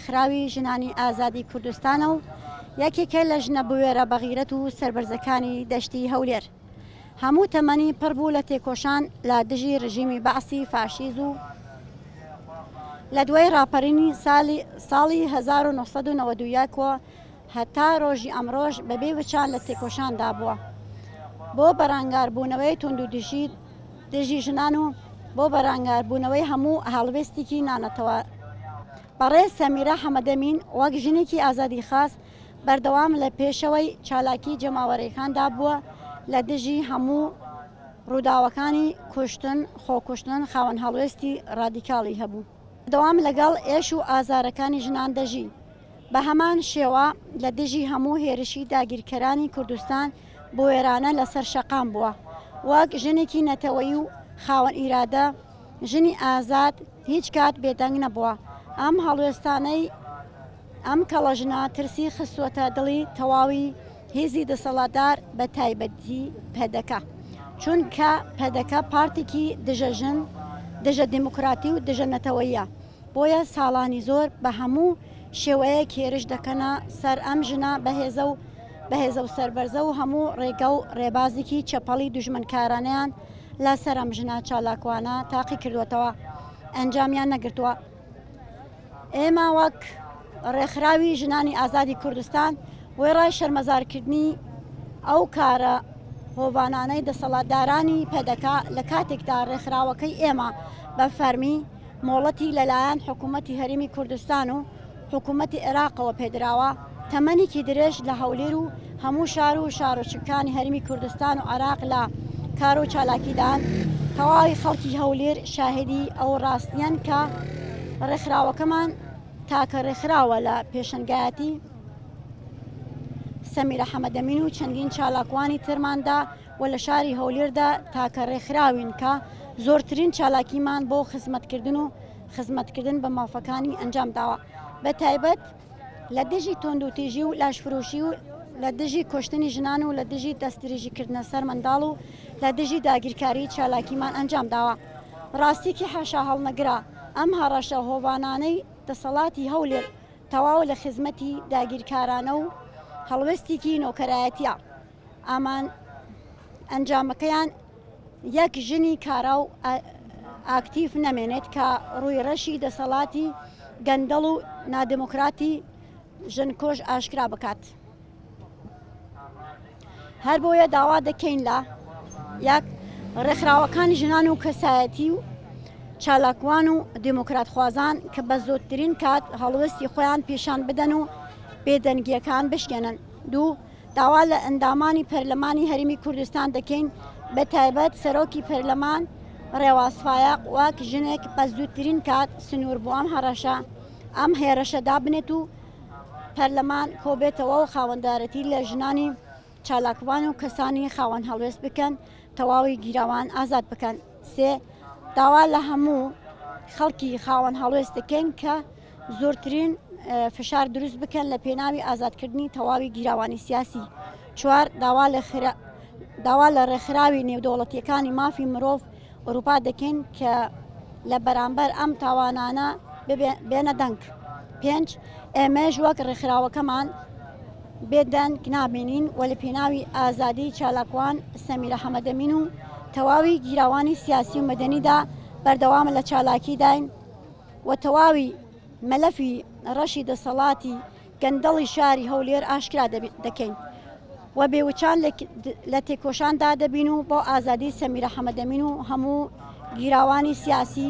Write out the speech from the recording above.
خراوی ژنانی ئازادی کوردستانە و یەکێکە لە ژنە بوێرە بەغیرەت و سەربەرزەکانی دەشتی هەولێر هەموو تەمەنی پڕ بوو لە تێکۆشان لە دژی ڕژیمی بەعسی فاشیز و لە دوای ڕاپەڕینی ساڵی 1992 هەتا ڕۆژی ئەمڕۆژ بەبێ وچان لە تێکۆشاندا بووە بۆ بەرانگاربوونەوەی تونند و دژی ژنان و بۆ بەرانگاربوونەوەی هەموو هەڵوێستێکی نانەتەوە بەڕێز سەمیرە حەمەدەمین وەک ژنێکی ئازادی خاست بەردەوام لە پێشەوەی چالاکی جەماوەڕێکاندا بووە لە دژی هەموو ڕووداوەکانی کوشتن خۆکوشتن خاوەن هەڵوێستی ڕادیکاڵی هەبوو دەوام لەگەڵ ئێش و ئازارەکانی ژنان دەژی بە هەمان شێوە لە دژی هەموو هێرشی داگیرکەرانی کوردستان بۆ وێرانە لەسەر شەقام بووە وەک ژنێکی نەتەوەی و خاوەن ئیرادە ژنی ئازاد هیچ کات بێدەنگ نەبووە ئەم هەڵوێستانەی ئەم کەڵەژنا ترسی خستوەتە دڵی تەواوی هێزی دەسەڵاتدار بە تایبەتی پەدەکە چونکە پەدەکە پارتێکی دژەژن دژە دیموکراتی و دژە نەتەوەیە بۆیە ساڵانی زۆر بە هەموو شێوەیە کێرش دەکەنە سەر ئەم ژنە بەهێزە و سەربەرزە و هەموو ڕێگە و ڕێبازێکی چەپەڵی دوژمنکارانیان لە سەر ئەم ژنە چالاکوانە تاقی کردوێتەوە ئەنجامیان نەگرتووە ئێمە وەک ڕێکخراوی ژنانی ئازادی کوردستان وێڕای شەرمەزارکردنی ئەو کارە هۆڤانانەی دەسەڵاتدارانی پەدەکە لە کاتێکدا ڕێکخراوەکەی ئێمە بە فەرمی مۆڵەتی لەلایەن حکوومەتی هەرێمی کوردستان و حکوومەتی عێراقەوە پێدراوە تەمەنێکی درێژ لە هەولێر و هەموو شار و شارۆچکانی هەرێمی کوردستان و عێراق لە کار و چالاکیدان تەواوی خەڵکی هەولێر شاهدی ئەو ڕاستیان کە ڕێکخراوەکەمان تاکە ڕێکخراوە لە پێشنگایەتی سەمیرە حەمەدەمین و چەندین چالاکوانی ترماندا و لە شاری هەولێردا تاکە ڕێکخراوین کە زۆرترین چالاکیمان بۆ خزمەتکردن بە مافەکانی ئەنجام داوە بە تایبەت لە دژی تۆند و تیژی و لاشفرۆشی و لە دژی کوشتنی ژنان و لە دژی دەستدرێژیکردنە سەر منداڵ و لە دژی داگیرکاری چالاکیمان ئەنجام داوە ڕاستیکی حاشا هەڵنەگرا ئەم هەڕەشە هۆڤانانەی دەسەڵاتی هەولێر تەواو لە خزمەتی داگیرکارانە و هەڵوێستێکی نۆکەرایەتیە ئامان ئەنجامەکەیان یەک ژنی کارا و ئاکتیف نەمێنێت کە ڕووی ڕەشی دەسەڵاتی گەندەڵ و نادموکراتی ژنکۆژ ئاشکرا بکات هەر بۆیە داوا دەکەین لە یەک ڕێکخراوەکانی ژنان و کەسایەتی و چالاکوان و دیموکراتخوازان کە بە زۆرترین کات هەڵوێستی خۆیان پیشان بدەن و بێدەنگیەکان بشکێنن دوو داوا لە ئەندامانی پەرلەمانی هەرێمی کوردستان دەکەین بە تایبەت سەرۆکی پەرلەمان ڕێواز فایق وەک ژنێک بە زووترین کات سنوور بۆ ئەم هەڕەشە ئەم هێرشەدا بنێت و پەرلەمان کۆبێتەوە و خاوەندارەتی لە ژنانی چالاکوان و کەسانی خاوەن هەڵوێست بکەن تەواوی گیراوان ئازاد بکەن سێ داوا لە هەموو خەڵکی خاوەن هەڵوێست دەکەین کە زۆرترین فشار دروست بکەن لە پێناوی ئازادکردنی تەواوی گیراوانی سیاسی چوار داوا لە ڕێکخراوی نێودەوڵەتیەکانی مافی مرۆڤ ئەوروپا دەکەین کە لە بەرامبەر ئەم تاوانانە بێنە دەنگ پێنج ئێمەش وەک ڕێکخراوەکەمان بێدەنگ نابێنین و لە پێناوی ئازادی چالاکوان سەمیرە حەمەدەمین و تەواوی گیراوانی سیاسی و مەدەنیدا بەردەوامە لە چالاکی داین و تەواوی مەلەفی ڕەشی دەسەڵاتی گەندەڵی شاری هەولێر ئاشکرا دەکەین و بێوچان لە تێکۆشاندا دەبین و بۆ ئازادی سەمیرە حەمەدەمین و هەموو گیراوانی سیاسی